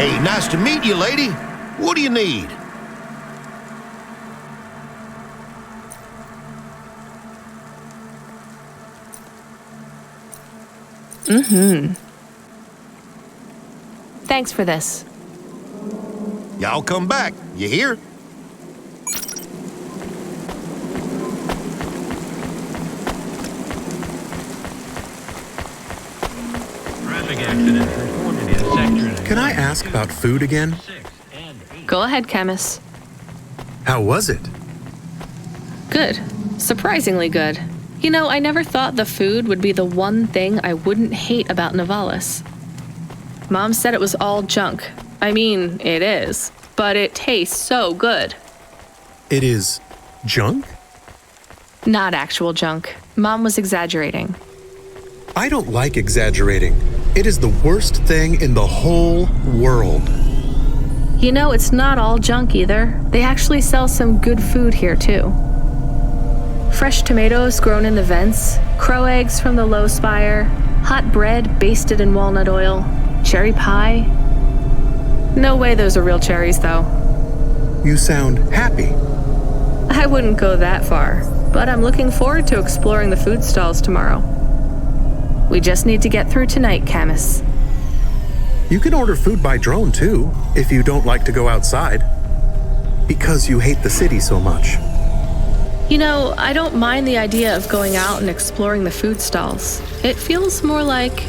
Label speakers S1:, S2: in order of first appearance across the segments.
S1: Hey, nice to meet you, lady. What do you need?
S2: Thanks for this.
S1: Y'all come back. You hear?
S3: Traffic accident reported in sector.
S4: Can I ask about food again?
S2: Go ahead, Camus.
S4: How was it?
S2: Good. Surprisingly good. You know, I never thought the food would be the one thing I wouldn't hate about Novalis. Mom said it was all junk. I mean, it is. But it tastes so good.
S4: It is junk?
S2: Not actual junk. Mom was exaggerating.
S4: I don't like exaggerating. It is the worst thing in the whole world.
S2: You know, it's not all junk either. They actually sell some good food here, too. Fresh tomatoes grown in the vents, crow eggs from the low spire, hot bread basted in walnut oil, cherry pie. No way those are real cherries, though.
S4: You sound happy.
S2: I wouldn't go that far, but I'm looking forward to exploring the food stalls tomorrow. We just need to get through tonight, Camus.
S4: You can order food by drone too, if you don't like to go outside. Because you hate the city so much.
S2: You know, I don't mind the idea of going out and exploring the food stalls. It feels more like...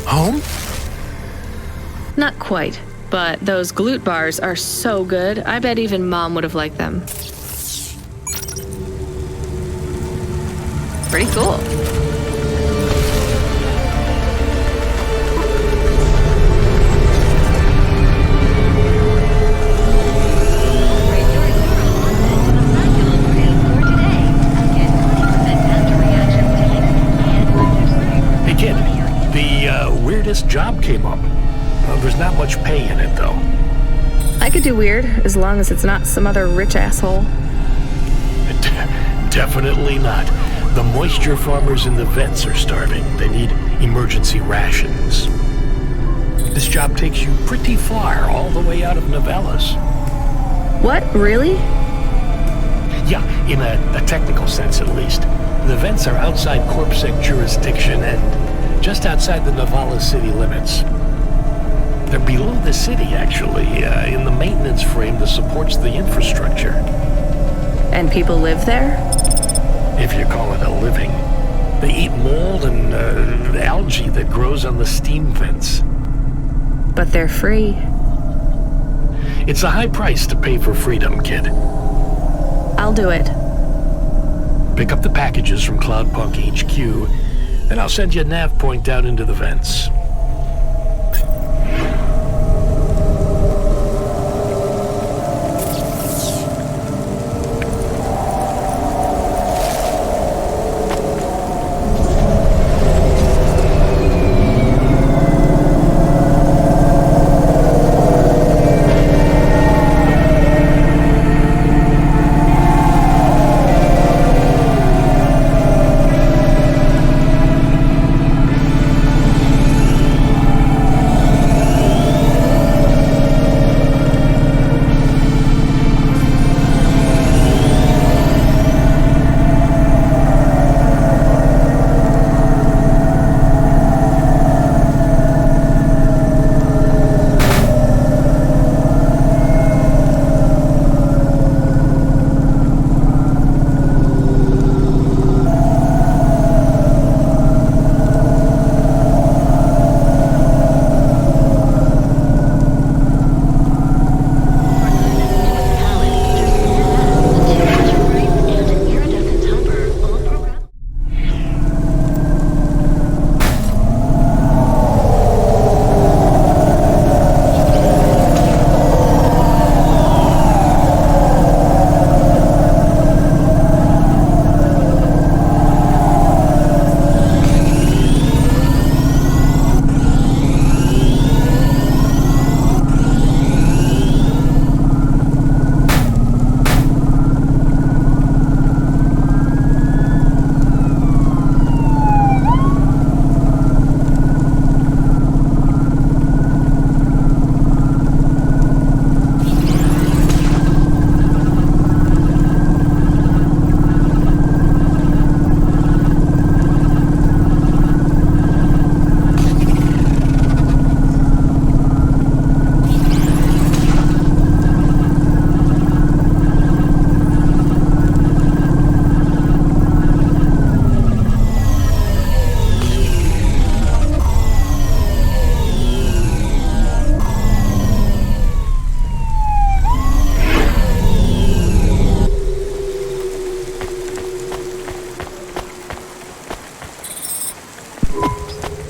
S4: Home?
S2: Not quite, but those glute bars are so good, I bet even Mom would have liked them. Pretty cool.
S5: Weirdest job came up. Well, there's not much pay in it, though.
S2: I could do weird, as long as it's not some other rich asshole.
S5: Definitely not. The moisture farmers in the vents are starving. They need emergency rations. This job takes you pretty far, all the way out of Novalis.
S2: What? Really?
S5: Yeah, in a technical sense at least. The vents are outside Corpsec jurisdiction and just outside the Novalis city limits. They're below the city, actually, in the maintenance frame that supports the infrastructure.
S2: And people live there?
S5: If you call it a living. They eat mold and algae that grows on the steam vents.
S2: But they're free.
S5: It's a high price to pay for freedom, kid.
S2: I'll do it.
S5: Pick up the packages from Cloudpunk HQ, and I'll send you a nav point down into the vents.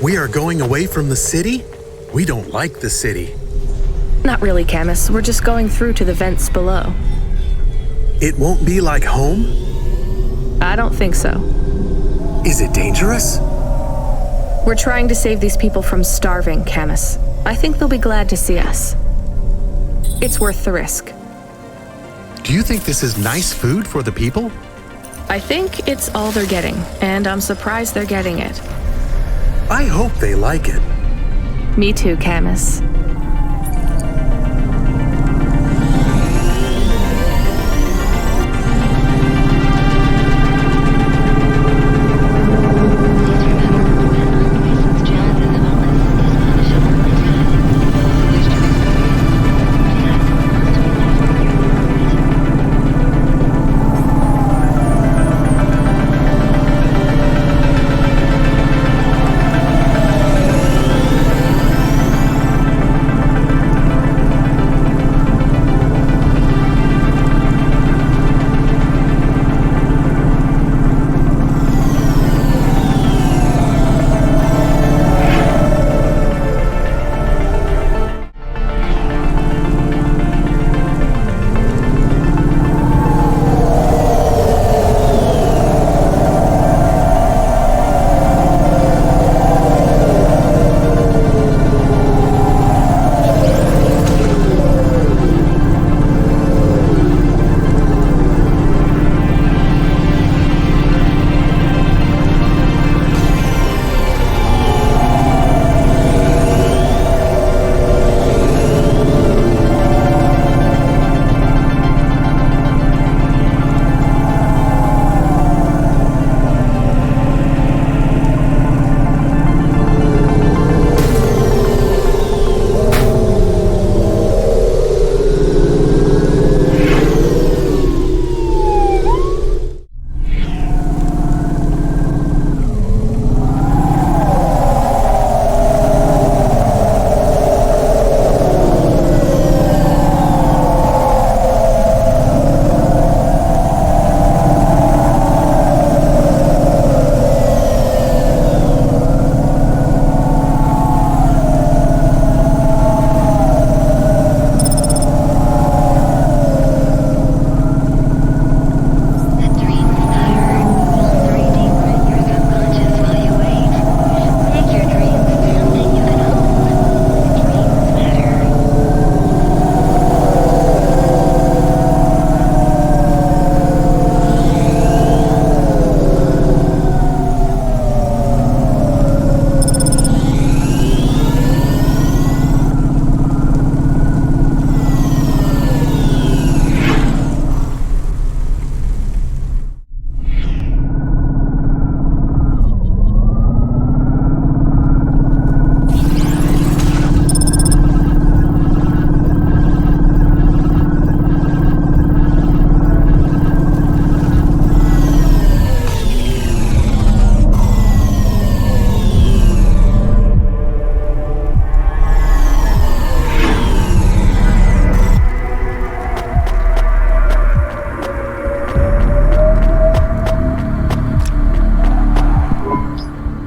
S4: We are going away from the city? We don't like the city.
S2: Not really, Camus. We're just going through to the vents below.
S4: It won't be like home?
S2: I don't think so.
S4: Is it dangerous?
S2: We're trying to save these people from starving, Camus. I think they'll be glad to see us. It's worth the risk.
S4: Do you think this is nice food for the people?
S2: I think it's all they're getting, and I'm surprised they're getting it.
S4: I hope they like it.
S2: Me too, Camus.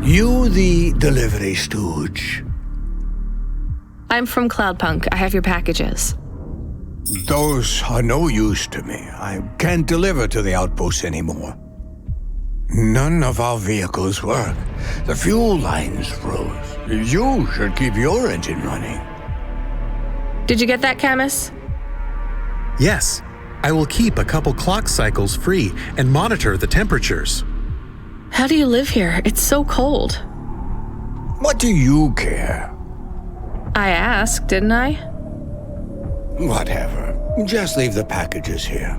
S6: You the delivery stooge?
S2: I'm from Cloudpunk. I have your packages.
S6: Those are no use to me. I can't deliver to the outpost anymore. None of our vehicles work. The fuel lines froze. You should keep your engine running.
S2: Did you get that, Camus?
S4: Yes, I will keep a couple clock cycles free and monitor the temperatures.
S2: How do you live here? It's so cold.
S6: What do you care?
S2: I asked, didn't I?
S6: Whatever. Just leave the packages here.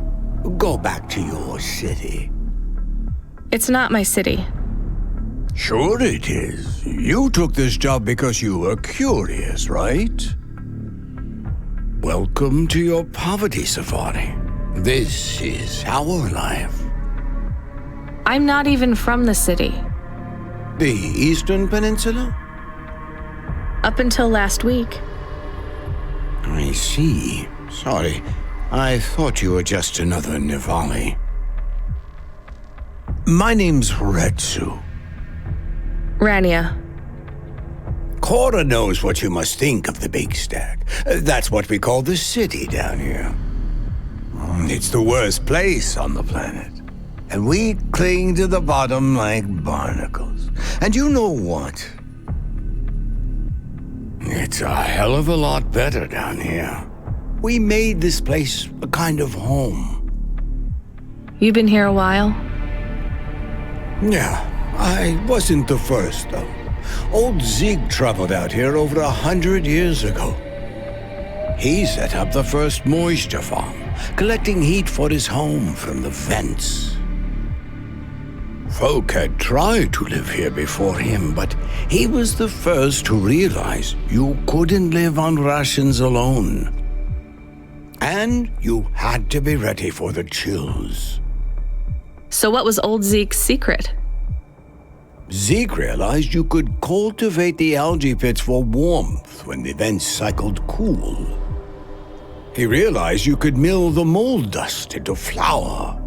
S6: Go back to your city.
S2: It's not my city.
S6: Sure it is. You took this job because you were curious, right? Welcome to your poverty safari. This is our life.
S2: I'm not even from the city.
S6: The Eastern Peninsula?
S2: Up until last week.
S6: I see. Sorry. I thought you were just another Nivali. My name's Retsu.
S2: Rania.
S6: Cora knows what you must think of the big stack. That's what we call the city down here. It's the worst place on the planet. And we cling to the bottom like barnacles. And you know what? It's a hell of a lot better down here. We made this place a kind of home.
S2: You've been here a while?
S6: Yeah, I wasn't the first, though. Old Zeke traveled out here over 100 years ago. He set up the first moisture farm, collecting heat for his home from the vents. Folk had tried to live here before him, but he was the first to realize you couldn't live on rations alone. And you had to be ready for the chills.
S2: So what was old Zeke's secret?
S6: Zeke realized you could cultivate the algae pits for warmth when the vents cycled cool. He realized you could mill the mold dust into flour.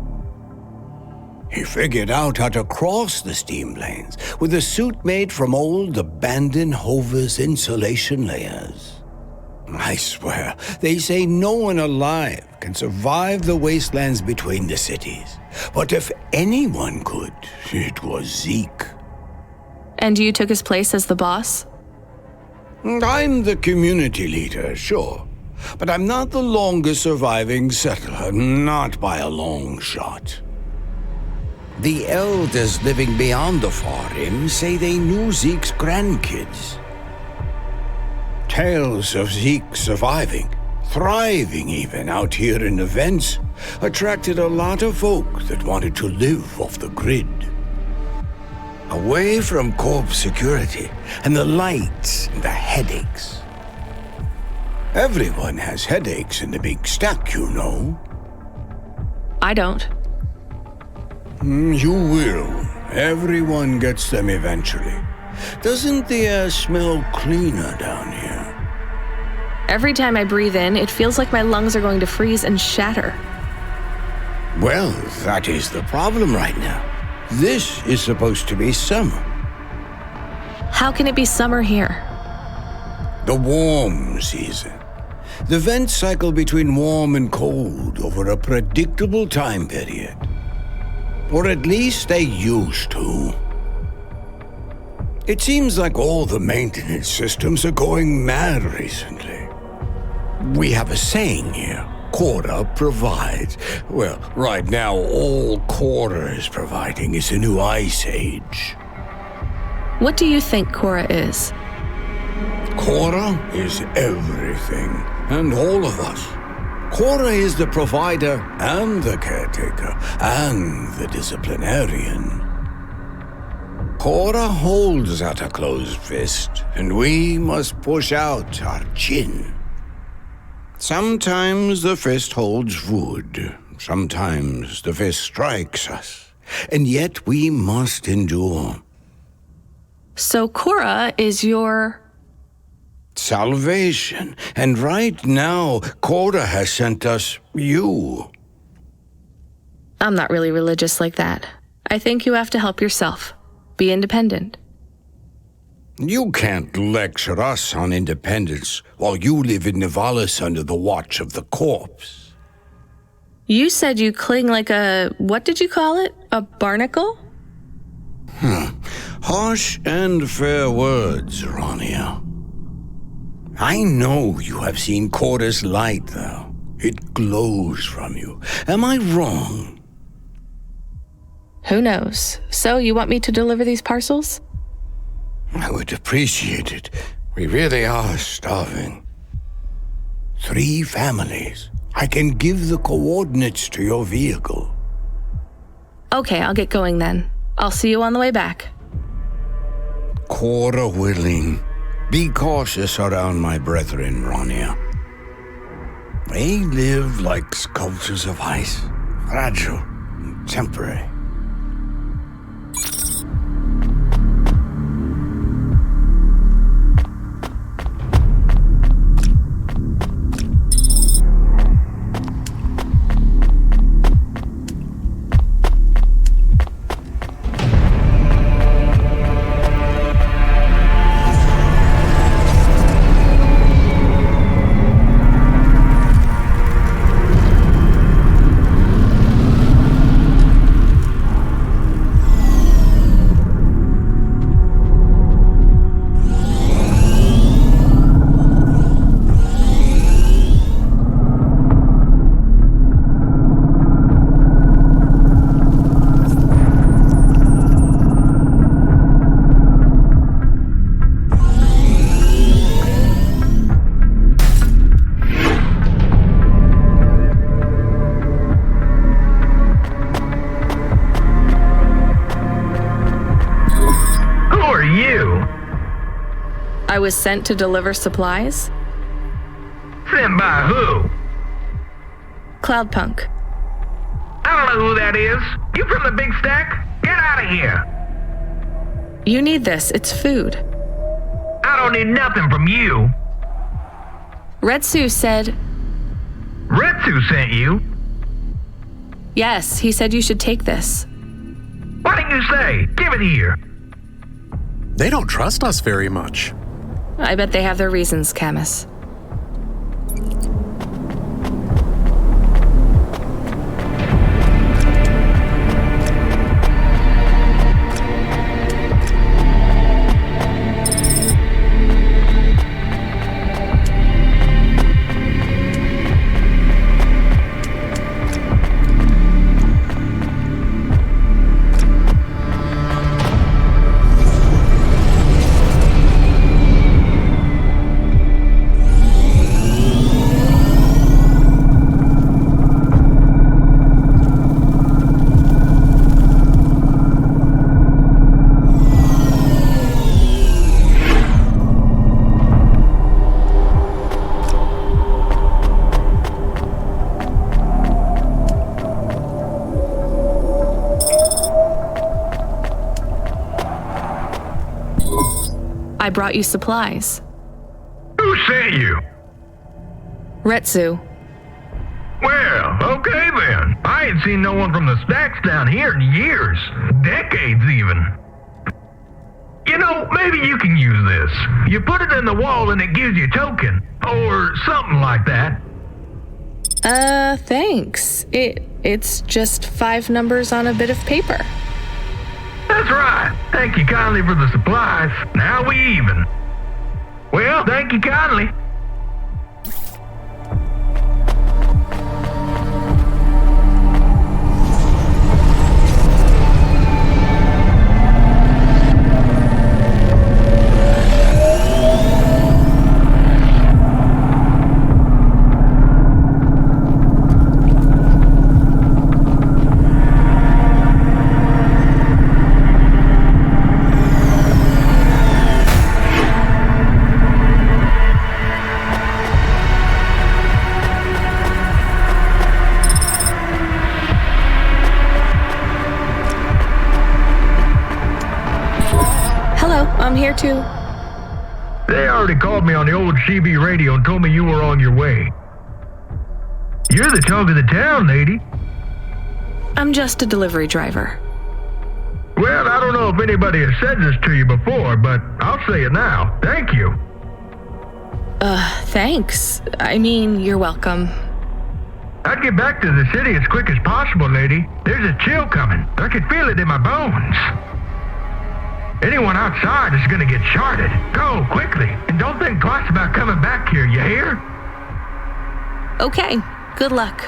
S6: He figured out how to cross the steam lanes with a suit made from old abandoned Hover's insulation layers. I swear, they say no one alive can survive the wastelands between the cities. But if anyone could, it was Zeke.
S2: And you took his place as the boss?
S6: I'm the community leader, sure. But I'm not the longest surviving settler, not by a long shot. The elders living beyond the far rim say they knew Zeke's grandkids. Tales of Zeke surviving, thriving even out here in the vents, attracted a lot of folk that wanted to live off the grid. Away from corp security and the lights and the headaches. Everyone has headaches in the big stack, you know.
S2: I don't.
S6: You will. Everyone gets them eventually. Doesn't the air smell cleaner down here?
S2: Every time I breathe in, it feels like my lungs are going to freeze and shatter.
S6: Well, that is the problem right now. This is supposed to be summer.
S2: How can it be summer here?
S6: The warm season. The vents cycle between warm and cold over a predictable time period. Or at least they used to. It seems like all the maintenance systems are going mad recently. We have a saying here, Cora provides. Well, right now all Cora is providing is a new ice age.
S2: What do you think Cora is?
S6: Cora is everything, and all of us. Cora is the provider and the caretaker and the disciplinarian. Cora holds out a closed fist, and we must push out our chin. Sometimes the fist holds wood, sometimes the fist strikes us, and yet we must endure.
S2: So Cora is your...
S6: salvation, and right now, Cora has sent us you.
S2: I'm not really religious like that. I think you have to help yourself. Be independent.
S6: You can't lecture us on independence while you live in Nivalis under the watch of the corpse.
S2: You said you cling like a... what did you call it? A barnacle?
S6: Harsh and fair words, Rania. I know you have seen Cora's light, though. It glows from you. Am I wrong?
S2: Who knows? So you want me to deliver these parcels?
S6: I would appreciate it. We really are starving. 3 families. I can give the coordinates to your vehicle.
S2: Okay, I'll get going then. I'll see you on the way back.
S6: Cora willing. Be cautious around my brethren, Rania. They live like sculptures of ice, fragile and temporary.
S2: I was sent to deliver supplies?
S7: Sent by who?
S2: Cloudpunk.
S7: I don't know who that is. You from the big stack? Get out of here.
S2: You need this. It's food.
S7: I don't need nothing from you.
S2: Retsu said...
S7: Retsu sent you?
S2: Yes, he said you should take this.
S7: What did you say? Give it here.
S4: They don't trust us very much.
S2: I bet they have their reasons, Camus. I brought you supplies.
S7: Who sent you?
S2: Retsu.
S7: Well, okay then. I ain't seen no one from the stacks down here in years. Decades even. You know, maybe you can use this. You put it in the wall and it gives you a token. Or something like that.
S2: Thanks. It's just 5 numbers on a bit of paper.
S7: That's right. Thank you kindly for the supplies. Now we even. Well, thank you kindly.
S2: I'm here too.
S7: They already called me on the old CB radio and told me you were on your way. You're the talk of the town, lady.
S2: I'm just a delivery driver.
S7: Well, I don't know if anybody has said this to you before, but I'll say it now. Thank you.
S2: Thanks. I mean, you're welcome.
S7: I'd get back to the city as quick as possible, lady. There's a chill coming. I can feel it in my bones. Anyone outside is gonna get charted. Go, quickly, and don't think twice about coming back here, you hear?
S2: Okay, good luck.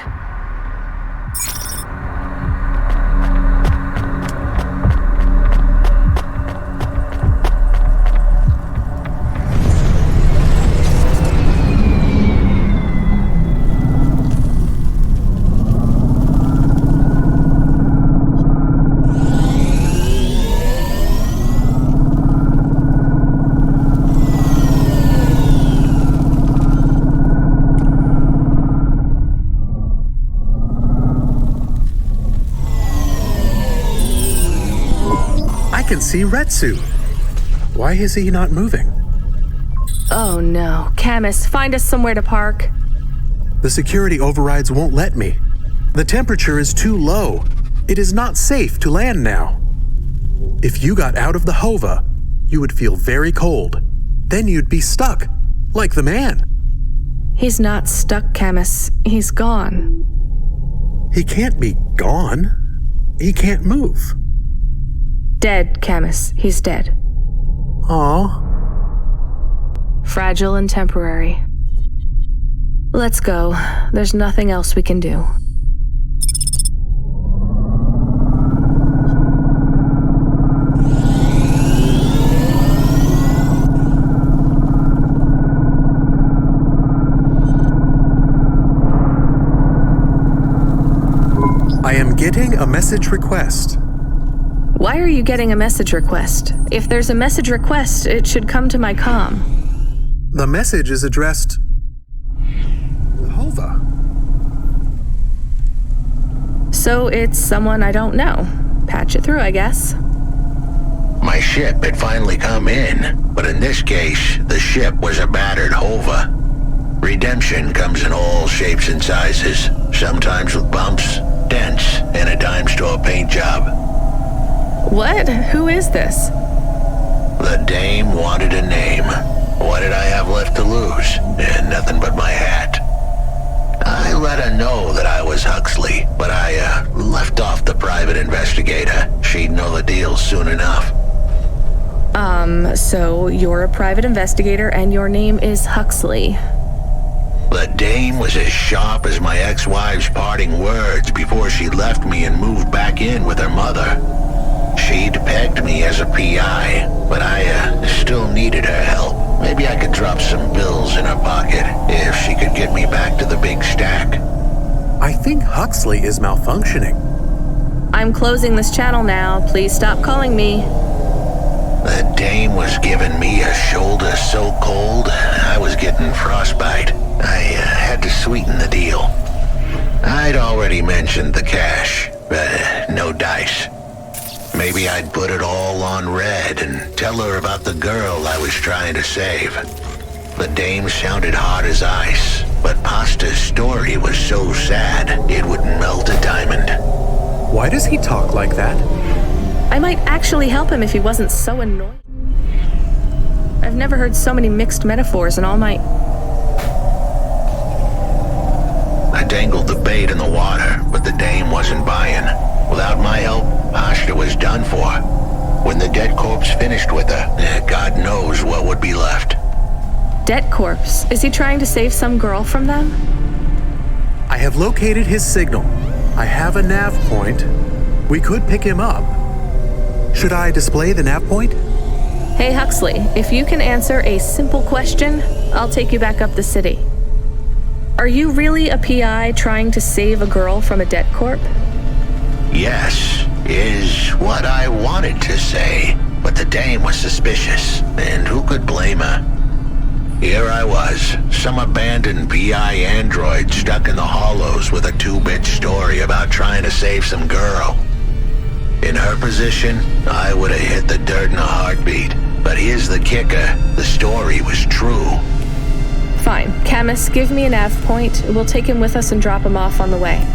S4: I can see Retsu. Why is he not moving?
S2: Oh no. Camus, find us somewhere to park.
S4: The security overrides won't let me. The temperature is too low. It is not safe to land now. If you got out of the Hova, you would feel very cold. Then you'd be stuck, like the man.
S2: He's not stuck, Camus. He's gone.
S4: He can't be gone. He can't move.
S2: Dead, Camus. He's dead.
S4: Aw.
S2: Fragile and temporary. Let's go. There's nothing else we can do.
S4: I am getting a message request.
S2: Why are you getting a message request? If there's a message request, it should come to my comm.
S4: The message is addressed... Hova.
S2: So it's someone I don't know. Patch it through, I guess.
S8: My ship had finally come in, but in this case, the ship was a battered Hova. Redemption comes in all shapes and sizes, sometimes with bumps, dents, and a dime store paint job.
S2: What? Who is this?
S8: The dame wanted a name. What did I have left to lose? Nothing but my hat. I let her know that I was Huxley, but I left off the private investigator. She'd know the deal soon enough.
S2: So you're a private investigator and your name is Huxley.
S8: The dame was as sharp as my ex-wife's parting words before she left me and moved back in with her mother. She'd pegged me as a PI, but I still needed her help. Maybe I could drop some bills in her pocket if she could get me back to the big stack.
S4: I think Huxley is malfunctioning.
S2: I'm closing this channel now. Please stop calling me.
S8: The dame was giving me a shoulder so cold, I was getting frostbite. I had to sweeten the deal. I'd already mentioned the cash, but no dice. Maybe I'd put it all on red and tell her about the girl I was trying to save. The dame sounded hard as ice, but Pasta's story was so sad it would melt a diamond.
S4: Why does he talk like that?
S2: I might actually help him if he wasn't so annoying. I've never heard so many mixed metaphors in all my...
S8: I dangled the bait in the water, but the dame wasn't buying. Without my help, Pasta was done for. When the dead corpse finished with her, God knows what would be left.
S2: Debt corpse? Is he trying to save some girl from them?
S4: I have located his signal. I have a nav point. We could pick him up. Should I display the nav point?
S2: Hey Huxley, if you can answer a simple question, I'll take you back up the city. Are you really a PI trying to save a girl from a debt corp?
S8: Yes, is what I wanted to say, but the dame was suspicious, and who could blame her? Here I was, some abandoned PI android stuck in the hollows with a 2-bit story about trying to save some girl. In her position, I would have hit the dirt in a heartbeat, but here's the kicker, the story was true.
S2: Fine. Camus, give me a nav point. We'll take him with us and drop him off on the way.